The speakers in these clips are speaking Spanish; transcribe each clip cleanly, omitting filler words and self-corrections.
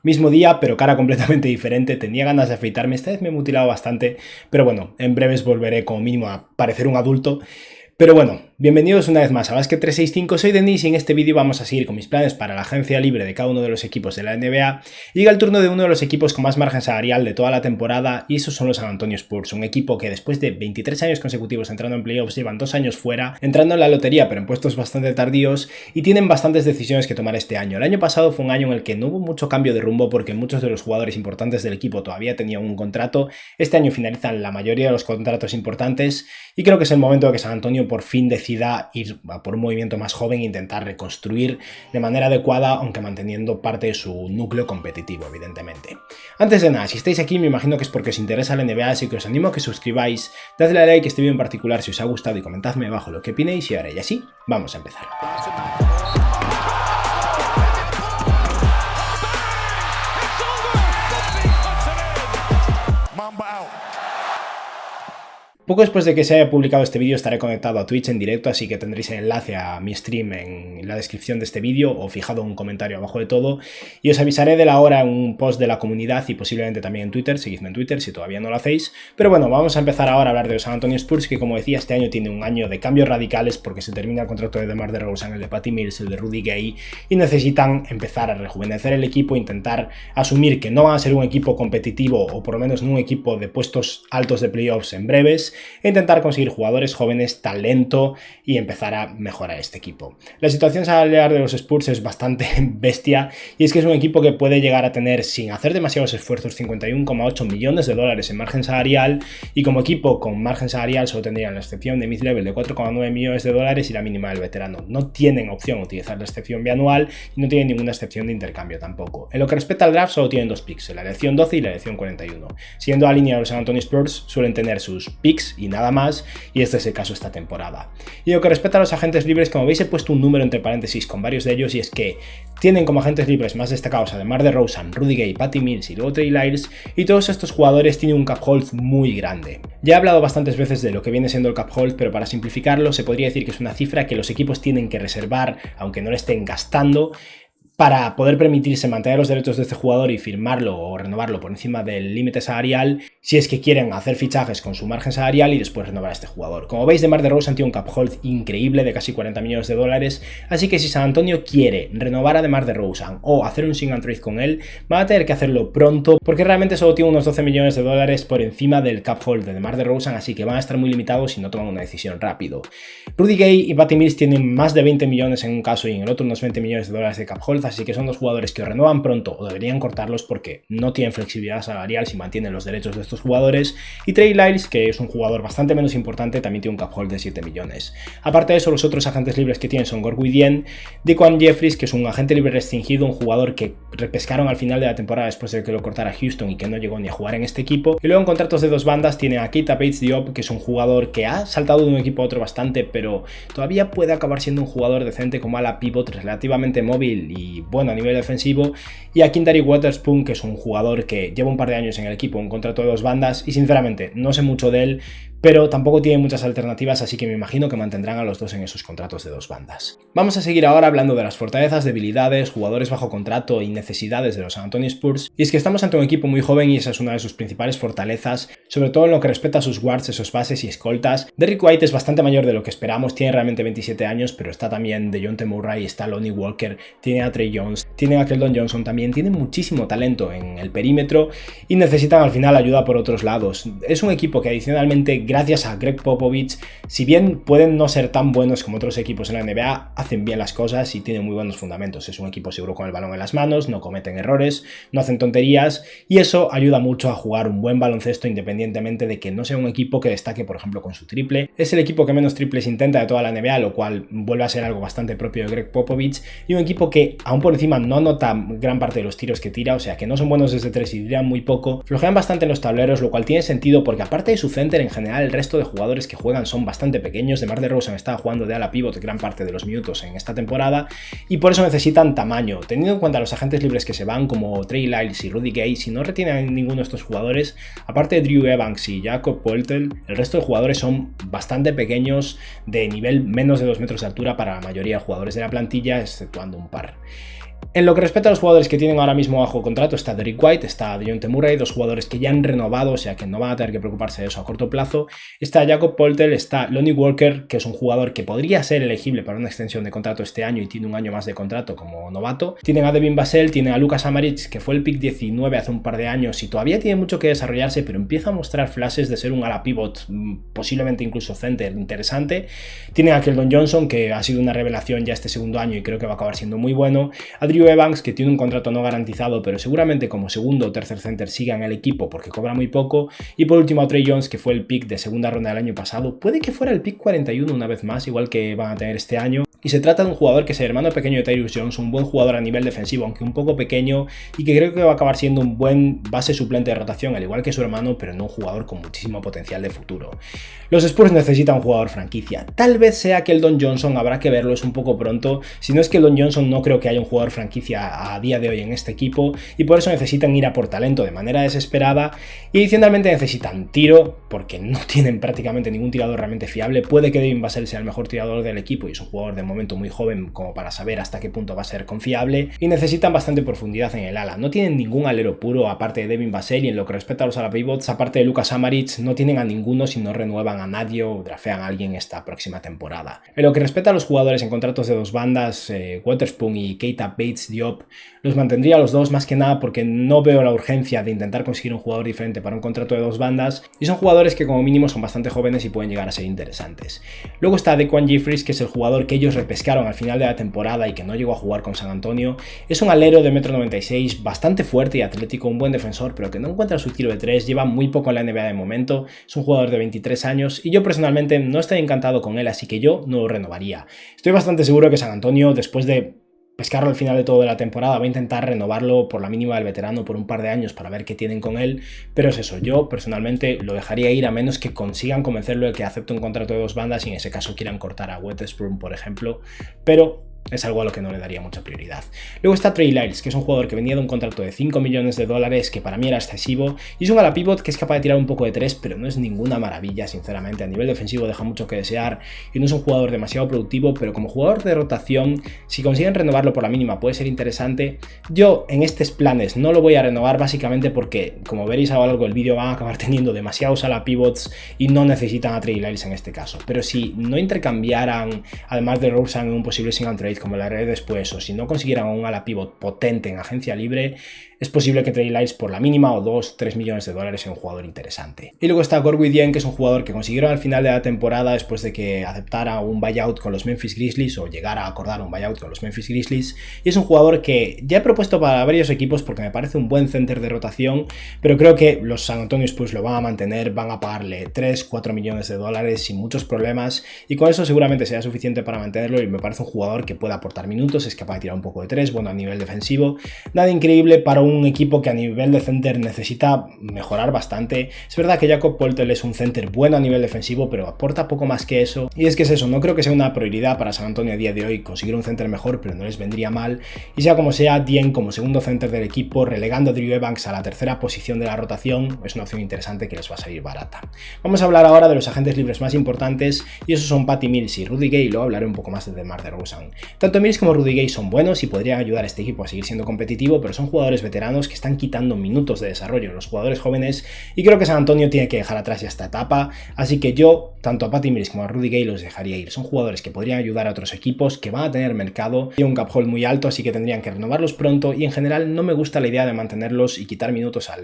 Mismo día, pero cara completamente diferente. Tenía ganas de afeitarme, esta vez me he mutilado bastante, pero bueno, en breves volveré como mínimo a parecer un adulto. Pero bueno, bienvenidos una vez más a Basket 365, soy Denis y en este vídeo vamos a seguir con mis planes para la agencia libre de cada uno de los equipos de la NBA. Llega el turno de uno de los equipos con más margen salarial de toda la temporada y esos son los San Antonio Spurs, un equipo que después de 23 años consecutivos entrando en playoffs llevan 2 años fuera, entrando en la lotería pero en puestos bastante tardíos y tienen bastantes decisiones que tomar este año. El año pasado fue un año en el que no hubo mucho cambio de rumbo porque muchos de los jugadores importantes del equipo todavía tenían un contrato. Este año finalizan la mayoría de los contratos importantes y creo que es el momento de que San Antonio por fin decida ir a por un movimiento más joven e intentar reconstruir de manera adecuada, aunque manteniendo parte de su núcleo competitivo, evidentemente. Antes de nada, si estáis aquí me imagino que es porque os interesa la NBA, así que os animo a que suscribáis, dadle a like a este vídeo en particular si os ha gustado y comentadme abajo lo que opinéis y ahora ya sí, vamos a empezar. Poco después de que se haya publicado este vídeo estaré conectado a Twitch en directo, así que tendréis el enlace a mi stream en la descripción de este vídeo o fijado un comentario abajo de todo y os avisaré de la hora en un post de la comunidad y posiblemente también en Twitter, seguidme en Twitter si todavía no lo hacéis. Pero bueno, vamos a empezar ahora a hablar de los San Antonio Spurs, que como decía este año tiene un año de cambios radicales porque se termina el contrato de DeMar DeRozan, el de Patty Mills, el de Rudy Gay y necesitan empezar a rejuvenecer el equipo, intentar asumir que no van a ser un equipo competitivo o por lo menos no un equipo de puestos altos de playoffs en breves, e intentar conseguir jugadores jóvenes, talento y empezar a mejorar este equipo. La situación salarial de los Spurs es bastante bestia y es que es un equipo que puede llegar a tener, sin hacer demasiados esfuerzos, 51,8 millones de dólares en margen salarial, y como equipo con margen salarial solo tendrían la excepción de mid-level de 4,9 millones de dólares y la mínima del veterano. No tienen opción a utilizar la excepción bianual y no tienen ninguna excepción de intercambio tampoco. En lo que respecta al draft solo tienen dos picks, la elección 12 y la elección 41. Siendo la línea de los San Antonio Spurs suelen tener sus picks y nada más, y este es el caso esta temporada. Y lo que respecta a los agentes libres, como veis he puesto un número entre paréntesis con varios de ellos, y es que tienen como agentes libres más destacados a DeMar DeRozan, Rudy Gay, Patty Mills y luego Trey Lyles, y todos estos jugadores tienen un cap hold muy grande. Ya he hablado bastantes veces de lo que viene siendo el cap hold, pero para simplificarlo se podría decir que es una cifra que los equipos tienen que reservar, aunque no le estén gastando, para poder permitirse mantener los derechos de este jugador y firmarlo o renovarlo por encima del límite salarial si es que quieren hacer fichajes con su margen salarial y después renovar a este jugador. Como veis, DeMar DeRozan tiene un cap hold increíble de casi 40 millones de dólares, así que si San Antonio quiere renovar a DeMar DeRozan o hacer un sign and trade con él, van a tener que hacerlo pronto porque realmente solo tiene unos 12 millones de dólares por encima del cap hold de DeMar DeRozan, así que van a estar muy limitados si no toman una decisión rápido. Rudy Gay y Patty Mills tienen más de 20 millones en un caso y en el otro unos 20 millones de dólares de cap hold, así que son dos jugadores que o renuevan pronto o deberían cortarlos porque no tienen flexibilidad salarial si mantienen los derechos de estos jugadores. Y Trey Lyles, que es un jugador bastante menos importante, también tiene un cap hold de 7 millones. Aparte de eso, los otros agentes libres que tienen son Gorgui Dieng, Daquan Jeffries, que es un agente libre restringido, un jugador que repescaron al final de la temporada después de que lo cortara Houston y que no llegó ni a jugar en este equipo. Y luego en contratos de dos bandas tienen a Keita Bates-Diop, que es un jugador que ha saltado de un equipo a otro bastante, pero todavía puede acabar siendo un jugador decente como ala pivot, relativamente móvil y bueno a nivel defensivo, y a Quintari Waterspoon, que es un jugador que lleva un par de años en el equipo, un contrato de dos bandas, y sinceramente no sé mucho de él, pero tampoco tiene muchas alternativas, así que me imagino que mantendrán a los dos en esos contratos de dos bandas. Vamos a seguir ahora hablando de las fortalezas, debilidades, jugadores bajo contrato y necesidades de los San Antonio Spurs, y es que estamos ante un equipo muy joven y esa es una de sus principales fortalezas, sobre todo en lo que respecta a sus guards, esos bases y escoltas. Derrick White es bastante mayor de lo que esperamos, tiene realmente 27 años, pero está también DeJounte Murray, está Lonnie Walker, tiene a Trey Jones, tiene a Keldon Johnson también, tiene muchísimo talento en el perímetro y necesitan al final ayuda por otros lados. Es un equipo que adicionalmente, gracias a Greg Popovich, si bien pueden no ser tan buenos como otros equipos en la NBA, hacen bien las cosas y tienen muy buenos fundamentos. Es un equipo seguro con el balón en las manos, no cometen errores, no hacen tonterías y eso ayuda mucho a jugar un buen baloncesto independientemente de que no sea un equipo que destaque por ejemplo con su triple. Es el equipo que menos triples intenta de toda la NBA, lo cual vuelve a ser algo bastante propio de Greg Popovich, y un equipo que aún por encima no anota gran parte de los tiros que tira, o sea que no son buenos desde tres y tiran muy poco, flojean bastante en los tableros, lo cual tiene sentido porque aparte de su center en general el resto de jugadores que juegan son bastante pequeños. DeMar DeRozan estaba jugando de ala pivot gran parte de los minutos en esta temporada y por eso necesitan tamaño. Teniendo en cuenta los agentes libres que se van como Trey Lyles y Rudy Gay, si no retienen a ninguno de estos jugadores, aparte de Drew Evans y Jakob Poeltl, el resto de jugadores son bastante pequeños, de nivel menos de 2 metros de altura para la mayoría de jugadores de la plantilla, exceptuando un par. En lo que respecta a los jugadores que tienen ahora mismo bajo contrato, está Derrick White, está DeJounte Murray, dos jugadores que ya han renovado, o sea que no van a tener que preocuparse de eso a corto plazo. Está Jakob Poeltl, está Lonnie Walker, que es un jugador que podría ser elegible para una extensión de contrato este año y tiene un año más de contrato como novato. Tienen a Devin Vassell, tienen a Lucas Samaric, que fue el pick 19 hace un par de años y todavía tiene mucho que desarrollarse, pero empieza a mostrar flashes de ser un ala pivot, posiblemente incluso center interesante. Tienen a Keldon Johnson, que ha sido una revelación ya este segundo año y creo que va a acabar siendo muy bueno. A Drew Evans, que tiene un contrato no garantizado, pero seguramente como segundo o tercer center siga en el equipo porque cobra muy poco. Y por último a Trey Jones, que fue el pick de segunda ronda del año pasado. Puede que fuera el pick 41 una vez más, igual que van a tener este año. Y se trata de un jugador que es el hermano pequeño de Tyus Jones, un buen jugador a nivel defensivo, aunque un poco pequeño, y que creo que va a acabar siendo un buen base suplente de rotación, al igual que su hermano, pero no un jugador con muchísimo potencial de futuro. Los Spurs necesitan un jugador franquicia. Tal vez sea Keldon Johnson, habrá que verlo, es un poco pronto. Si no es Keldon Johnson, no creo que haya un jugador franquicia a día de hoy en este equipo, y por eso necesitan ir a por talento de manera desesperada. Y adicionalmente necesitan tiro, porque no tienen prácticamente ningún tirador realmente fiable. Puede que Devin Vassell sea el mejor tirador del equipo y es un jugador de momento muy joven como para saber hasta qué punto va a ser confiable, y necesitan bastante profundidad en el ala. No tienen ningún alero puro aparte de Devin Vassell, y en lo que respecta a los ala pivots, aparte de Lucas Samaric, no tienen a ninguno si no renuevan a nadie o draftean a alguien esta próxima temporada. En lo que respecta a los jugadores en contratos de dos bandas, Witherspoon y Keita Bates-Diop, los mantendría a los dos más que nada porque no veo la urgencia de intentar conseguir un jugador diferente para un contrato de dos bandas, y son jugadores que como mínimo son bastante jóvenes y pueden llegar a ser interesantes. Luego está Daquan Jeffries, que es el jugador que ellos repescaron al final de la temporada y que no llegó a jugar con San Antonio. Es un alero de 1,96 m, bastante fuerte y atlético, un buen defensor, pero que no encuentra su tiro de 3, lleva muy poco en la NBA de momento, es un jugador de 23 años y yo personalmente no estoy encantado con él, así que yo no lo renovaría. Estoy bastante seguro que San Antonio, después de pescarlo al final de toda la temporada, va a intentar renovarlo por la mínima del veterano por un par de años para ver qué tienen con él, pero es eso, yo personalmente lo dejaría ir a menos que consigan convencerlo de que acepte un contrato de dos bandas y en ese caso quieran cortar a Witherspoon, por ejemplo, pero es algo a lo que no le daría mucha prioridad. Luego está Trey Lyles, que es un jugador que venía de un contrato de $5 millones, que para mí era excesivo, y es un ala pivot que es capaz de tirar un poco de 3, pero no es ninguna maravilla, sinceramente. A nivel defensivo deja mucho que desear y no es un jugador demasiado productivo, pero como jugador de rotación, si consiguen renovarlo por la mínima puede ser interesante. Yo en estos planes no lo voy a renovar básicamente porque, como veréis a lo largo del vídeo, van a acabar teniendo demasiados ala pivots y no necesitan a Trey Lyles en este caso. Pero si no intercambiaran, además de DeRozan, en un posible single trade como la haré después, o si no consiguieran un ala pivot potente en agencia libre, es posible que Trey Lyles por la mínima o 2-3 millones de dólares sea un jugador interesante. Y luego está Gorgui Dieng, que es un jugador que consiguieron al final de la temporada después de que aceptara un buyout con los Memphis Grizzlies o llegara a acordar un buyout con los Memphis Grizzlies, y es un jugador que ya he propuesto para varios equipos porque me parece un buen center de rotación, pero creo que los San Antonio Spurs lo van a mantener, van a pagarle 3-4 millones de dólares sin muchos problemas, y con eso seguramente sea suficiente para mantenerlo, y me parece un jugador que puede aportar minutos, es capaz de tirar un poco de 3, bueno a nivel defensivo, nada increíble para un equipo que a nivel de center necesita mejorar bastante. Es verdad que Jakob Poeltl es un center bueno a nivel defensivo, pero aporta poco más que eso, y es que es eso, no creo que sea una prioridad para San Antonio a día de hoy conseguir un center mejor, pero no les vendría mal, y sea como sea, Dieng como segundo center del equipo, relegando a Drew Evans a la tercera posición de la rotación, es una opción interesante que les va a salir barata. Vamos a hablar ahora de los agentes libres más importantes, y esos son Patty Mills y Rudy Gay, luego hablaré un poco más de DeMar DeRozan. Tanto Mills como Rudy Gay son buenos y podrían ayudar a este equipo a seguir siendo competitivo, pero son jugadores veteranos que están quitando minutos de desarrollo a los jugadores jóvenes, y creo que San Antonio tiene que dejar atrás ya esta etapa, así que yo, tanto a Patty Mills como a Rudy Gay los dejaría ir. Son jugadores que podrían ayudar a otros equipos, que van a tener mercado y un cap hold muy alto, así que tendrían que renovarlos pronto, y en general no me gusta la idea de mantenerlos y quitar minutos a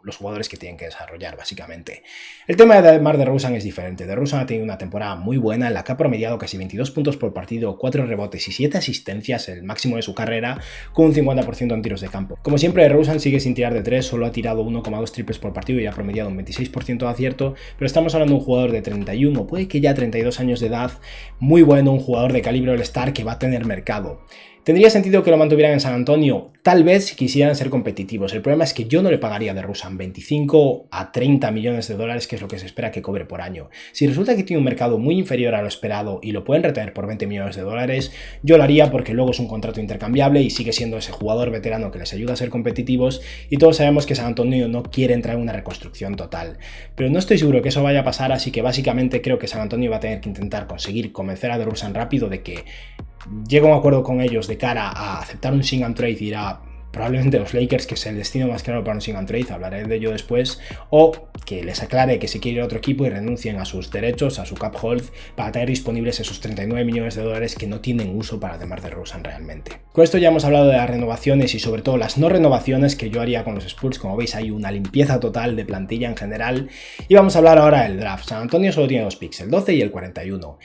los jugadores que tienen que desarrollar, básicamente. El tema de DeMar DeRozan es diferente. DeRozan ha tenido una temporada muy buena en la que ha promediado casi 22 puntos por partido, 4 rebotes y 7 asistencias, el máximo de su carrera, con un 50% en tiros de campo. Como siempre, DeRozan sigue sin tirar de 3, solo ha tirado 1,2 triples por partido y ha promediado un 26% de acierto, pero estamos hablando de un jugador de 31, puede que ya 32 años de edad, muy bueno, un jugador de calibre All-Star que va a tener mercado. ¿Tendría sentido que lo mantuvieran en San Antonio? Tal vez si quisieran ser competitivos. El problema es que yo no le pagaría a DeRozan 25 a 30 millones de dólares, que es lo que se espera que cobre por año. Si resulta que tiene un mercado muy inferior a lo esperado y lo pueden retener por 20 millones de dólares, yo lo haría porque luego es un contrato intercambiable y sigue siendo ese jugador veterano que les ayuda a ser competitivos, y todos sabemos que San Antonio no quiere entrar en una reconstrucción total. Pero no estoy seguro que eso vaya a pasar, así que básicamente creo que San Antonio va a tener que intentar conseguir convencer a DeRozan rápido de que llega a un acuerdo con ellos de cara a aceptar un sing and trade y ir a probablemente los Lakers, que es el destino más claro para un sing and trade, hablaré de ello después, o que les aclare que se quiere ir a otro equipo y renuncien a sus derechos, a su cap hold, para tener disponibles esos 39 millones de dólares que no tienen uso para DeMar DeRozan realmente. Con esto ya hemos hablado de las renovaciones y sobre todo las no renovaciones que yo haría con los Spurs. Como veis, hay una limpieza total de plantilla en general, y vamos a hablar ahora del draft. San Antonio solo tiene 2 picks, el 12 y el 41.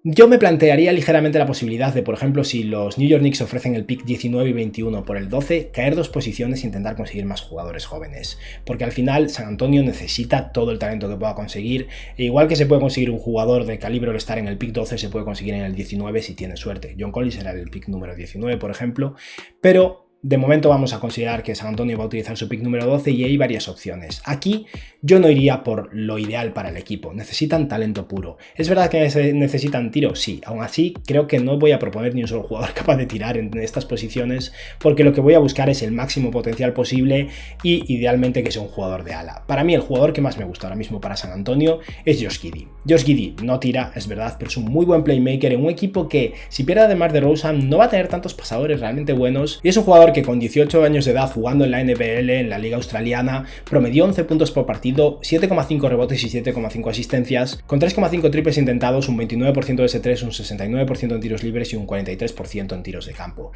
Yo me plantearía ligeramente la posibilidad de, por ejemplo, si los New York Knicks ofrecen el pick 19 y 21 por el 12, caer 2 posiciones e intentar conseguir más jugadores jóvenes. Porque al final San Antonio necesita todo el talento que pueda conseguir. E igual que se puede conseguir un jugador de calibre All-Star en el pick 12, se puede conseguir en el 19 si tiene suerte. John Collins era el pick número 19, por ejemplo. Pero de momento vamos a considerar que San Antonio va a utilizar su pick número 12 y hay varias opciones. Aquí yo no iría por lo ideal para el equipo. Necesitan talento puro. ¿Es verdad que necesitan tiro? Sí. Aún así, creo que no voy a proponer ni un solo jugador capaz de tirar en estas posiciones, porque lo que voy a buscar es el máximo potencial posible y idealmente que sea un jugador de ala. Para mí el jugador que más me gusta ahora mismo para San Antonio es Josh Giddey. Josh Giddey no tira, es verdad, pero es un muy buen playmaker en un equipo que, si pierde a DeMar DeRozan, no va a tener tantos pasadores realmente buenos, y es un jugador que con 18 años de edad jugando en la NBL, en la liga australiana, promedió 11 puntos por partido, 7,5 rebotes y 7,5 asistencias, con 3,5 triples intentados, un 29% de S3, un 69% en tiros libres y un 43% en tiros de campo.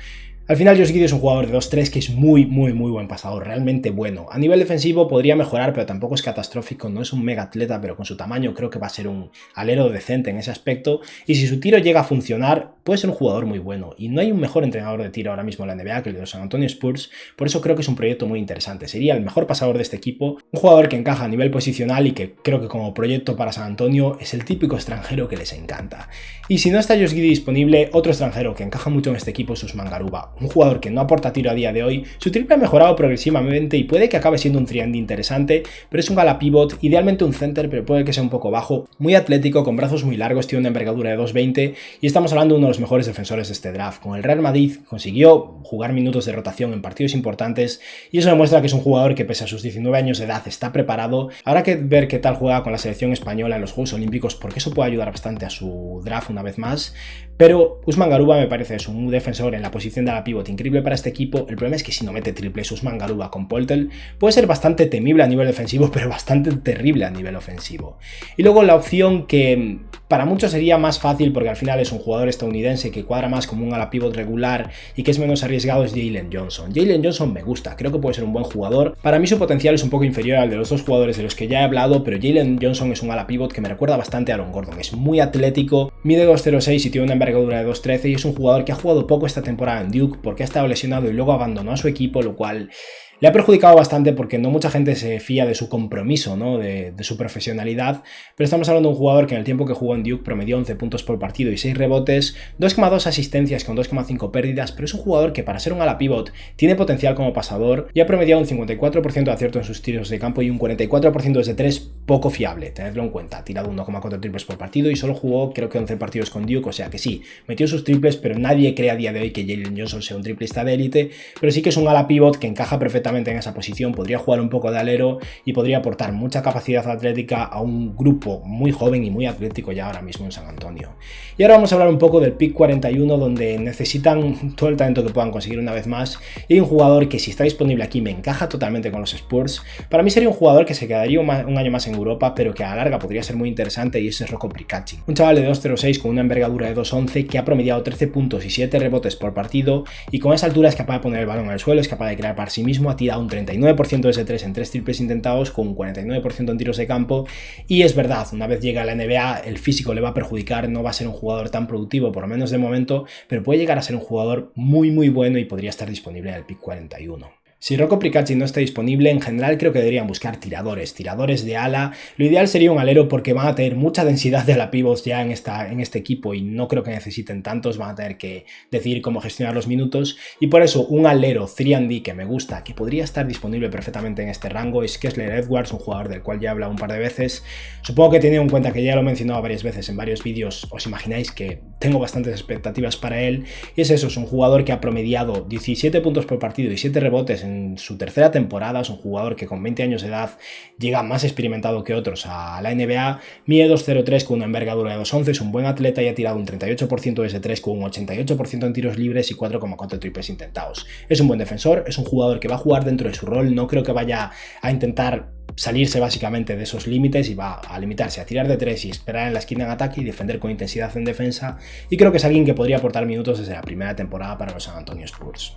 Al final Josh Giddey es un jugador de 2-3 que es muy buen pasador, realmente bueno. A nivel defensivo podría mejorar, pero tampoco es catastrófico, no es un mega atleta, pero con su tamaño creo que va a ser un alero decente en ese aspecto, y si su tiro llega a funcionar, puede ser un jugador muy bueno, y no hay un mejor entrenador de tiro ahora mismo en la NBA que el de los San Antonio Spurs, por eso creo que es un proyecto muy interesante. Sería el mejor pasador de este equipo, un jugador que encaja a nivel posicional y que creo que como proyecto para San Antonio es el típico extranjero que les encanta. Y si no está Josh Giddey disponible, otro extranjero que encaja mucho en este equipo es Usman Garuba, un jugador que no aporta tiro a día de hoy. Su triple ha mejorado progresivamente y puede que acabe siendo un 3&D interesante, pero es un ala pivot, idealmente un center, pero puede que sea un poco bajo, muy atlético, con brazos muy largos, tiene una envergadura de 2,20 y estamos hablando de uno de los mejores defensores de este draft. Con el Real Madrid consiguió jugar minutos de rotación en partidos importantes y eso demuestra que es un jugador que, pese a sus 19 años de edad, está preparado. Habrá que ver qué tal juega con la selección española en los Juegos Olímpicos, porque eso puede ayudar bastante a su draft una vez más, pero Usman Garuba me parece eso, un defensor en la posición de la pivot increíble para este equipo. El problema es que si no mete triples Usman Garuba con Poeltl puede ser bastante temible a nivel defensivo, pero bastante terrible a nivel ofensivo. Y luego la opción que para muchos sería más fácil, porque al final es un jugador estadounidense que cuadra más como un ala pivot regular y que es menos arriesgado, es Jalen Johnson. Jalen Johnson me gusta, creo que puede ser un buen jugador. Para mí su potencial es un poco inferior al de los dos jugadores de los que ya he hablado, pero Jalen Johnson es un ala pivot que me recuerda bastante a Aaron Gordon. Es muy atlético, mide 2,06 y tiene una envergadura de 2,13 y es un jugador que ha jugado poco esta temporada en Duke porque ha estado lesionado y luego abandonó a su equipo, lo cual le ha perjudicado bastante porque no mucha gente se fía de su compromiso, ¿no? de su profesionalidad, pero estamos hablando de un jugador que en el tiempo que jugó en Duke promedió 11 puntos por partido y 6 rebotes, 2,2 asistencias con 2,5 pérdidas, pero es un jugador que, para ser un ala pivot, tiene potencial como pasador y ha promediado un 54% de acierto en sus tiros de campo y un 44% desde 3 poco fiable, tenedlo en cuenta. Ha tirado 1,4 triples por partido y solo jugó creo que 11 partidos con Duke, o sea que sí, metió sus triples, pero nadie cree a día de hoy que Jalen Johnson sea un triplista de élite, pero sí que es un ala pivot que encaja perfectamente en esa posición, podría jugar un poco de alero y podría aportar mucha capacidad atlética a un grupo muy joven y muy atlético ya ahora mismo en San Antonio. Y ahora vamos a hablar un poco del pick 41, donde necesitan todo el talento que puedan conseguir una vez más, y hay un jugador que, si está disponible aquí, me encaja totalmente con los Spurs. Para mí sería un jugador que se quedaría un año más en Europa, pero que a la larga podría ser muy interesante, y ese es Rocco Prikachi, un chaval de 2,06 con una envergadura de 2,11 que ha promediado 13 puntos y 7 rebotes por partido, y con esa altura es capaz de poner el balón en el suelo, es capaz de crear para sí mismo, ha tirado un 39% de S3 en 3 triples intentados, con un 49% en tiros de campo, y es verdad, una vez llega a la NBA el físico le va a perjudicar, no va a ser un jugador tan productivo, por lo menos de momento, pero puede llegar a ser un jugador muy bueno y podría estar disponible en el pick 41. Si Rocco Prikachi no está disponible, en general creo que deberían buscar tiradores de ala. Lo ideal sería un alero, porque van a tener mucha densidad de ala pivots ya en este equipo y no creo que necesiten tantos, van a tener que decidir cómo gestionar los minutos, y por eso un alero 3&D que me gusta, que podría estar disponible perfectamente en este rango, es Kessler Edwards, un jugador del cual ya he hablado un par de veces. Supongo que teniendo en cuenta que ya lo he mencionado varias veces en varios vídeos, os imagináis que tengo bastantes expectativas para él, y es eso, es un jugador que ha promediado 17 puntos por partido y 7 rebotes en su tercera temporada, es un jugador que con 20 años de edad llega más experimentado que otros a la NBA, mide 2.03 con una envergadura de 2.11, es un buen atleta y ha tirado un 38% desde 3 con un 88% en tiros libres y 4,4 triples intentados. Es un buen defensor, es un jugador que va a jugar dentro de su rol, no creo que vaya a intentar salirse básicamente de esos límites y va a limitarse a tirar de 3 y esperar en la esquina en ataque y defender con intensidad en defensa, y creo que es alguien que podría aportar minutos desde la primera temporada para los San Antonio Spurs.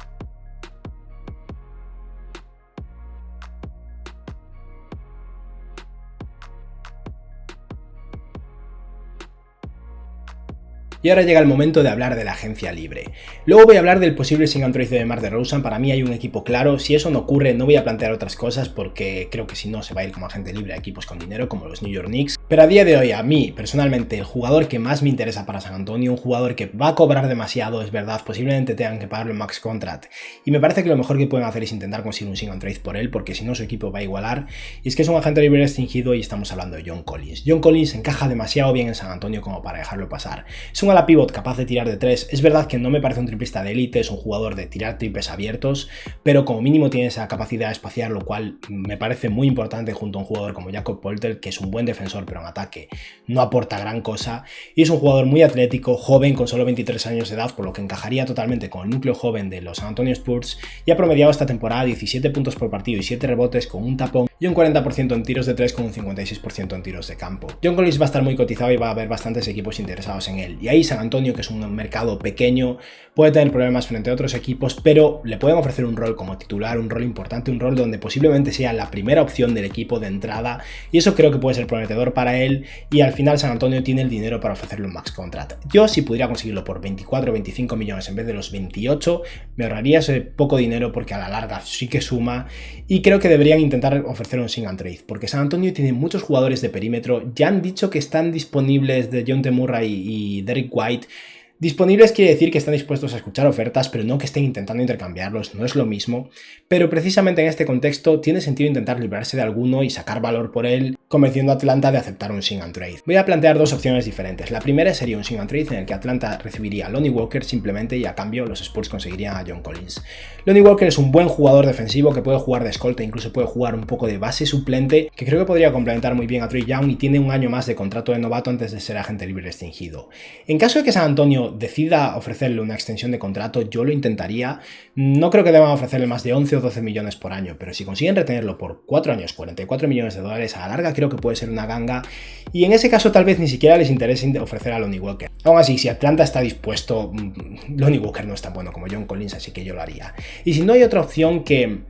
Y ahora llega el momento de hablar de la agencia libre. Luego voy a hablar del posible sign and trade de DeMar DeRozan. Para mí hay un equipo claro. Si eso no ocurre, no voy a plantear otras cosas porque creo que si no se va a ir como agente libre a equipos con dinero como los New York Knicks. Pero a día de hoy, a mí, personalmente, el jugador que más me interesa para San Antonio, un jugador que va a cobrar demasiado, es verdad, posiblemente tengan que pagarle un max contract. Y me parece que lo mejor que pueden hacer es intentar conseguir un sign and trade por él, porque si no su equipo va a igualar. Y es que es un agente libre restringido y estamos hablando de John Collins. John Collins encaja demasiado bien en San Antonio como para dejarlo pasar. Es un ala pivot capaz de tirar de 3. Es verdad que no me parece un triplista de élite, es un jugador de tirar triples abiertos, pero como mínimo tiene esa capacidad espacial, lo cual me parece muy importante junto a un jugador como Jakob Poeltl, que es un buen defensor, pero en ataque no aporta gran cosa. Y es un jugador muy atlético, joven, con solo 23 años de edad, por lo que encajaría totalmente con el núcleo joven de los San Antonio Spurs, y ha promediado esta temporada 17 puntos por partido y 7 rebotes con un tapón y un 40% en tiros de 3 con un 56% en tiros de campo. John Collins va a estar muy cotizado y va a haber bastantes equipos interesados en él. Y ahí San Antonio, que es un mercado pequeño, puede tener problemas frente a otros equipos, pero le pueden ofrecer un rol como titular, un rol importante, un rol donde posiblemente sea la primera opción del equipo de entrada, y eso creo que puede ser prometedor para él, y al final San Antonio tiene el dinero para ofrecerle un max contract. Yo, si pudiera conseguirlo por 24 o 25 millones en vez de los 28, me ahorraría ese poco dinero porque a la larga sí que suma, y creo que deberían intentar ofrecer un sign and trade, porque San Antonio tiene muchos jugadores de perímetro, ya han dicho que están disponibles de Dejounte Murray y Derrick White. Disponibles quiere decir que están dispuestos a escuchar ofertas, pero no que estén intentando intercambiarlos, no es lo mismo. Pero precisamente en este contexto tiene sentido intentar librarse de alguno y sacar valor por él, convenciendo a Atlanta de aceptar un sign and trade. Voy a plantear dos opciones diferentes. La primera sería un sign and trade en el que Atlanta recibiría a Lonnie Walker simplemente y a cambio los Spurs conseguirían a John Collins. Lonnie Walker es un buen jugador defensivo que puede jugar de escolta, incluso puede jugar un poco de base suplente, que creo que podría complementar muy bien a Trae Young y tiene un año más de contrato de novato antes de ser agente libre restringido. En caso de que San Antonio decida ofrecerle una extensión de contrato, yo lo intentaría. No creo que deban ofrecerle más de 11 o 12 millones por año, pero si consiguen retenerlo por 4 años, 44 millones de dólares, a la larga creo que puede ser una ganga, y en ese caso tal vez ni siquiera les interese ofrecer a Lonnie Walker. Aún así, si Atlanta está dispuesto, Lonnie Walker no es tan bueno como John Collins, así que yo lo haría. Y si no, hay otra opción que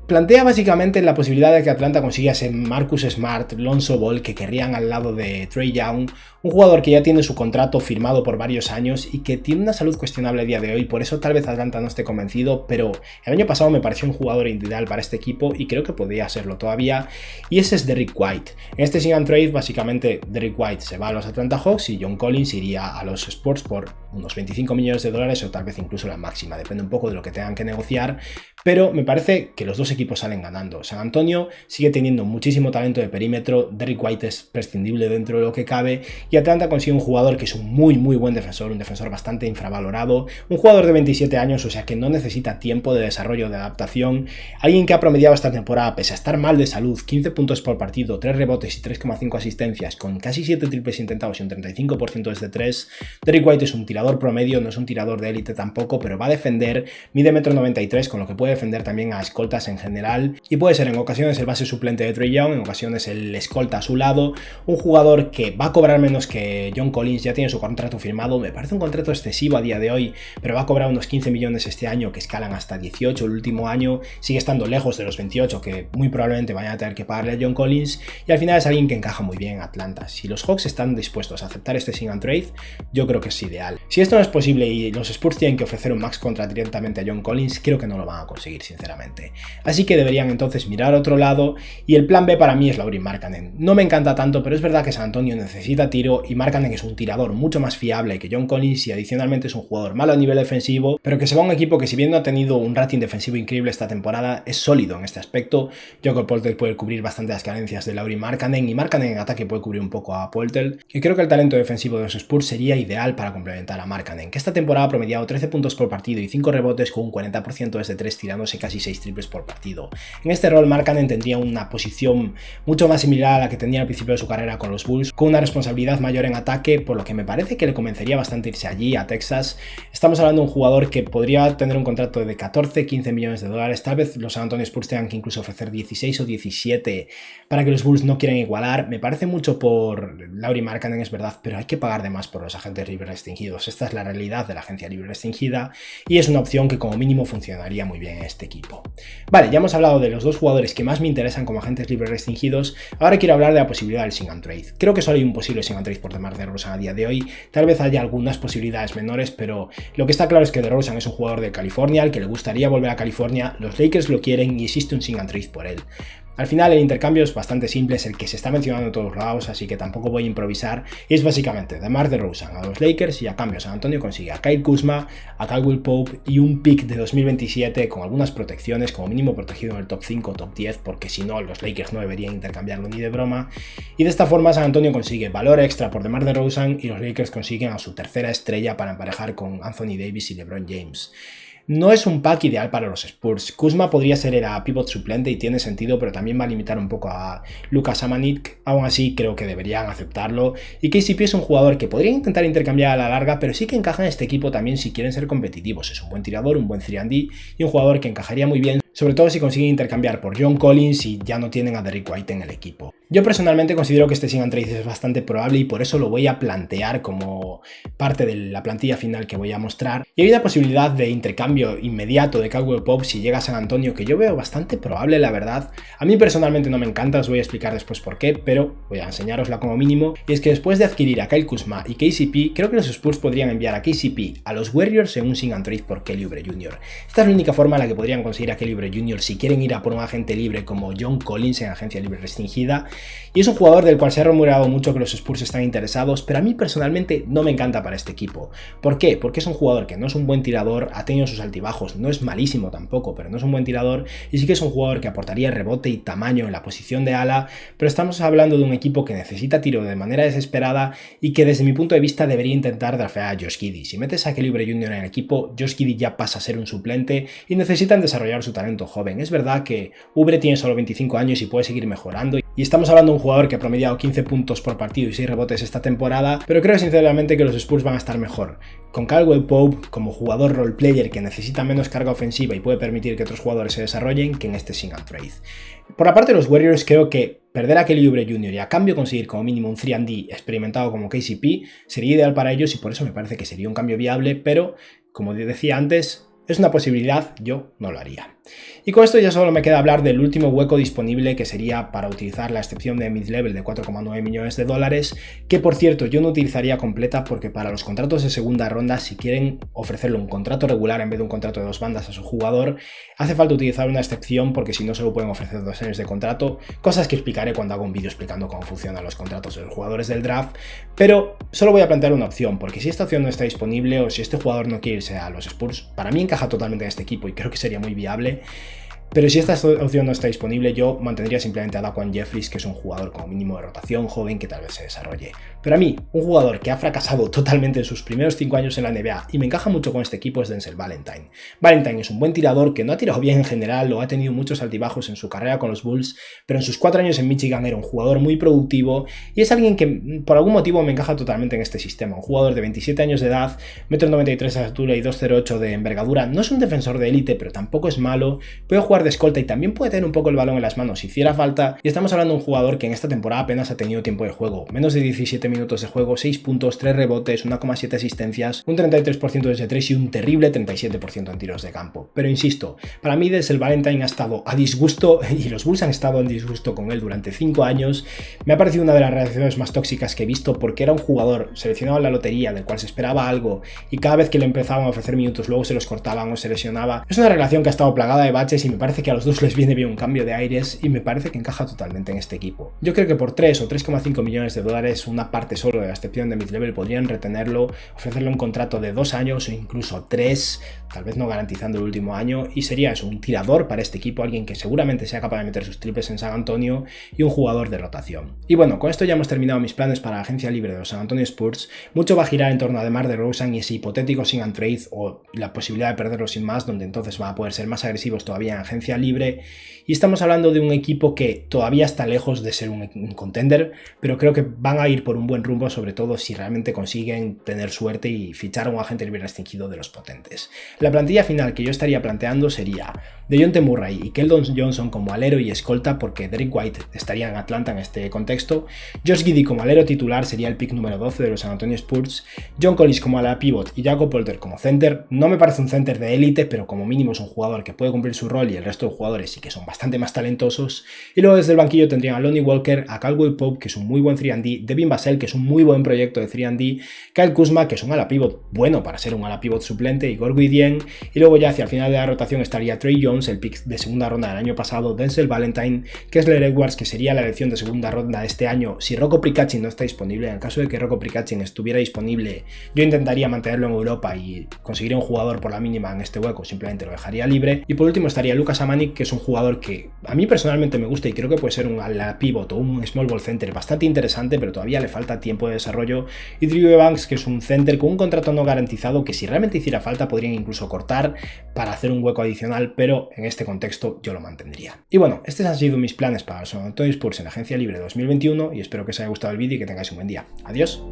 plantea básicamente la posibilidad de que Atlanta consiga ese Marcus Smart, Lonzo Ball que querrían al lado de Trae Young, un jugador que ya tiene su contrato firmado por varios años y que tiene una salud cuestionable a día de hoy, por eso tal vez Atlanta no esté convencido, pero el año pasado me pareció un jugador ideal para este equipo y creo que podría serlo todavía, y ese es Derrick White. En este sign and trade básicamente Derrick White se va a los Atlanta Hawks y John Collins iría a los Spurs por unos 25 millones de dólares o tal vez incluso la máxima, depende un poco de lo que tengan que negociar, pero me parece que los dos equipos salen ganando. San Antonio sigue teniendo muchísimo talento de perímetro, Derrick White es prescindible dentro de lo que cabe, y Atlanta consigue un jugador que es un muy buen defensor, un defensor bastante infravalorado, un jugador de 27 años, o sea que no necesita tiempo de desarrollo, de adaptación, alguien que ha promediado esta temporada, pese a estar mal de salud, 15 puntos por partido, 3 rebotes y 3,5 asistencias, con casi 7 triples intentados y un 35% desde 3. Derrick White es un tirador promedio, no es un tirador de élite tampoco, pero va a defender, mide 1,93 m, con lo que puede defender también a escoltas en general, y puede ser en ocasiones el base suplente de Trae Young, en ocasiones el escolta a su lado, un jugador que va a cobrar menos que John Collins, ya tiene su contrato firmado, me parece un contrato excesivo a día de hoy, pero va a cobrar unos 15 millones este año, que escalan hasta 18 el último año, sigue estando lejos de los 28 que muy probablemente vayan a tener que pagarle a John Collins, y al final es alguien que encaja muy bien en Atlanta. Si los Hawks están dispuestos a aceptar este sign and trade, yo creo que es ideal. Si esto no es posible y los Spurs tienen que ofrecer un max contract directamente a John Collins, creo que no lo van a conseguir sinceramente. Así así que deberían entonces mirar a otro lado, y el plan B para mí es Lauri Markkanen. No me encanta tanto, pero es verdad que San Antonio necesita tiro y Markkanen es un tirador mucho más fiable que John Collins y adicionalmente es un jugador malo a nivel defensivo, pero que se va a un equipo que si bien no ha tenido un rating defensivo increíble esta temporada, es sólido en este aspecto. Jakob Poeltl puede cubrir bastante las carencias de Lauri Markkanen y Markkanen en ataque puede cubrir un poco a Poeltl, y creo que el talento defensivo de los Spurs sería ideal para complementar a Markkanen, que esta temporada ha promediado 13 puntos por partido y 5 rebotes con un 40% desde 3 tirándose casi 6 triples por partido. En este rol Markkanen tendría una posición mucho más similar a la que tenía al principio de su carrera con los Bulls, con una responsabilidad mayor en ataque, por lo que me parece que le convencería bastante irse allí, a Texas. Estamos hablando de un jugador que podría tener un contrato de 14-15 millones de dólares, tal vez los San Antonio Spurs tengan que incluso ofrecer 16 o 17 para que los Bulls no quieran igualar. Me parece mucho por Lauri Markkanen, es verdad, pero hay que pagar de más por los agentes libres restringidos. Esta es la realidad de la agencia libre restringida y es una opción que como mínimo funcionaría muy bien en este equipo. Vale, ya hemos hablado de los dos jugadores que más me interesan como agentes libres restringidos, ahora quiero hablar de la posibilidad del sing and trade. Creo que solo hay un posible sing and trade por DeMar DeRozan a día de hoy, tal vez haya algunas posibilidades menores, pero lo que está claro es que DeRozan es un jugador de California, al que le gustaría volver a California, los Lakers lo quieren y existe un sing and trade por él. Al final el intercambio es bastante simple, es el que se está mencionando en todos lados, así que tampoco voy a improvisar, y es básicamente DeMar DeRozan a los Lakers y a cambio San Antonio consigue a Kyle Kuzma, a Caldwell Pope y un pick de 2027 con algunas protecciones, como mínimo protegido en el top 5 o top 10, porque si no los Lakers no deberían intercambiarlo ni de broma, y de esta forma San Antonio consigue valor extra por DeMar DeRozan y los Lakers consiguen a su tercera estrella para emparejar con Anthony Davis y LeBron James. No es un pack ideal para los Spurs. Kuzma podría ser el pivot suplente y tiene sentido, pero también va a limitar un poco a Luka Samanic. Aún así, creo que deberían aceptarlo. Y KCP es un jugador que podría intentar intercambiar a la larga, pero sí que encaja en este equipo también si quieren ser competitivos. Es un buen tirador, un buen 3&D y un jugador que encajaría muy bien, sobre todo si consiguen intercambiar por John Collins y ya no tienen a Derrick White en el equipo. Yo personalmente considero que este sing and trade es bastante probable y por eso lo voy a plantear como parte de la plantilla final que voy a mostrar. Y hay una posibilidad de intercambio inmediato de Caldwell Pope si llega a San Antonio que yo veo bastante probable, la verdad. A mí personalmente no me encanta, os voy a explicar después por qué, pero voy a enseñarosla como mínimo. Y es que después de adquirir a Kyle Kuzma y KCP, creo que los Spurs podrían enviar a KCP a los Warriors en un sing and trade por Kelly Oubre Jr. Esta es la única forma en la que podrían conseguir a Kelly Oubre Jr. si quieren ir a por un agente libre como John Collins en agencia libre restringida. Y es un jugador del cual se ha rumoreado mucho que los Spurs están interesados, pero a mí personalmente no me encanta para este equipo. ¿Por qué? Porque es un jugador que no es un buen tirador, ha tenido sus altibajos, no es malísimo tampoco, pero no es un buen tirador, y sí que es un jugador que aportaría rebote y tamaño en la posición de ala, pero estamos hablando de un equipo que necesita tiro de manera desesperada y que desde mi punto de vista debería intentar draftear a Josh Giddey. Si metes a Kelly Oubre Jr. en el equipo, Josh Giddey ya pasa a ser un suplente y necesitan desarrollar su talento joven. Es verdad que Oubre tiene solo 25 años y puede seguir mejorando, y estamos hablando de un jugador que ha promediado 15 puntos por partido y 6 rebotes esta temporada, pero creo sinceramente que los Spurs van a estar mejor con Caldwell Pope como jugador role player que necesita menos carga ofensiva y puede permitir que otros jugadores se desarrollen que en este sing and trade. Por la parte de los Warriors, creo que perder a Kelly Oubre Jr. y a cambio conseguir como mínimo un 3&D experimentado como KCP sería ideal para ellos y por eso me parece que sería un cambio viable, pero como decía antes, es una posibilidad, yo no lo haría. Y con esto ya solo me queda hablar del último hueco disponible, que sería para utilizar la excepción de mid-level de 4,9 millones de dólares, que por cierto yo no utilizaría completa porque para los contratos de segunda ronda, si quieren ofrecerle un contrato regular en vez de un contrato de 2 bandas a su jugador, hace falta utilizar una excepción porque si no solo pueden ofrecer 2 años de contrato, cosas que explicaré cuando haga un vídeo explicando cómo funcionan los contratos de los jugadores del draft, pero solo voy a plantear una opción, porque si esta opción no está disponible o si este jugador no quiere irse a los Spurs, para mí encaja totalmente en este equipo y creo que sería muy viable. Pero si esta opción no está disponible, yo mantendría simplemente a Daquan Jeffries, que es un jugador como mínimo de rotación, joven, que tal vez se desarrolle. Pero a mí, un jugador que ha fracasado totalmente en sus primeros 5 años en la NBA y me encaja mucho con este equipo es Denzel Valentine. Valentine es un buen tirador que no ha tirado bien en general o ha tenido muchos altibajos en su carrera con los Bulls, pero en sus 4 años en Michigan era un jugador muy productivo y es alguien que por algún motivo me encaja totalmente en este sistema. Un jugador de 27 años de edad, 1,93 m de altura y 2,08 de envergadura. No es un defensor de élite, pero tampoco es malo. Puede jugar de escolta y también puede tener un poco el balón en las manos si hiciera falta, y estamos hablando de un jugador que en esta temporada apenas ha tenido tiempo de juego, menos de 17 minutos de juego, 6 puntos, 3 rebotes, 1,7 asistencias, un 33% desde 3 y un terrible 37% en tiros de campo. Pero insisto, para mí Denzel Valentine ha estado a disgusto y los Bulls han estado en disgusto con él durante 5 años. Me ha parecido una de las relaciones más tóxicas que he visto porque era un jugador seleccionado en la lotería del cual se esperaba algo y cada vez que le empezaban a ofrecer minutos luego se los cortaban o se lesionaba. Es una relación que ha estado plagada de baches y me parece parece que a los dos les viene bien un cambio de aires y me parece que encaja totalmente en este equipo. Yo creo que por 3 o 3,5 millones de dólares, una parte solo de la excepción de mid-level, podrían retenerlo, ofrecerle un contrato de 2 años o incluso 3, tal vez no garantizando el último año, y sería eso, un tirador para este equipo, alguien que seguramente sea capaz de meter sus triples en San Antonio y un jugador de rotación. Y bueno, con esto ya hemos terminado mis planes para la agencia libre de los San Antonio Spurs. Mucho va a girar en torno a DeMar DeRozan y ese hipotético sin and trade o la posibilidad de perderlo sin más, donde entonces van a poder ser más agresivos todavía en agencia libre. Y estamos hablando de un equipo que todavía está lejos de ser un contender, pero creo que van a ir por un buen rumbo, sobre todo si realmente consiguen tener suerte y fichar a un agente libre restringido de los potentes. La plantilla final que yo estaría planteando sería Dejounte Murray y Keldon Johnson como alero y escolta, porque Derrick White estaría en Atlanta en este contexto. Josh Giddey como alero titular sería el pick número 12 de los San Antonio Spurs. John Collins como ala pivot y Jakob Poeltl como center. No me parece un center de élite, pero como mínimo es un jugador que puede cumplir su rol y el resto de jugadores sí que son bastante más talentosos. Y luego desde el banquillo tendrían a Lonnie Walker, a Caldwell Pope, que es un muy buen 3&D, Devin Vassell, que es un muy buen proyecto de 3&D, Kyle Kuzma, que es un ala pivot bueno para ser un ala pivot suplente, y Gorgui Dieng. Y luego ya hacia el final de la rotación estaría Trey Jones, el pick de segunda ronda del año pasado, Denzel Valentine, Kessler Edwards, que sería la elección de segunda ronda de este año si Rocco Prikacin no está disponible. En el caso de que Rocco Prikacin estuviera disponible, yo intentaría mantenerlo en Europa y conseguiría un jugador por la mínima en este hueco, simplemente lo dejaría libre. Y por último estaría Lucas Amanik, que es un jugador que a mí personalmente me gusta y creo que puede ser un ala pivot o un small ball center bastante interesante, pero todavía le falta tiempo de desarrollo. Y Drew Eubanks, que es un center con un contrato no garantizado que si realmente hiciera falta podrían incluso cortar para hacer un hueco adicional, pero en este contexto yo lo mantendría. Y bueno, estos han sido mis planes para los San Antonio Spurs en la agencia libre 2021 y espero que os haya gustado el vídeo y que tengáis un buen día. Adiós.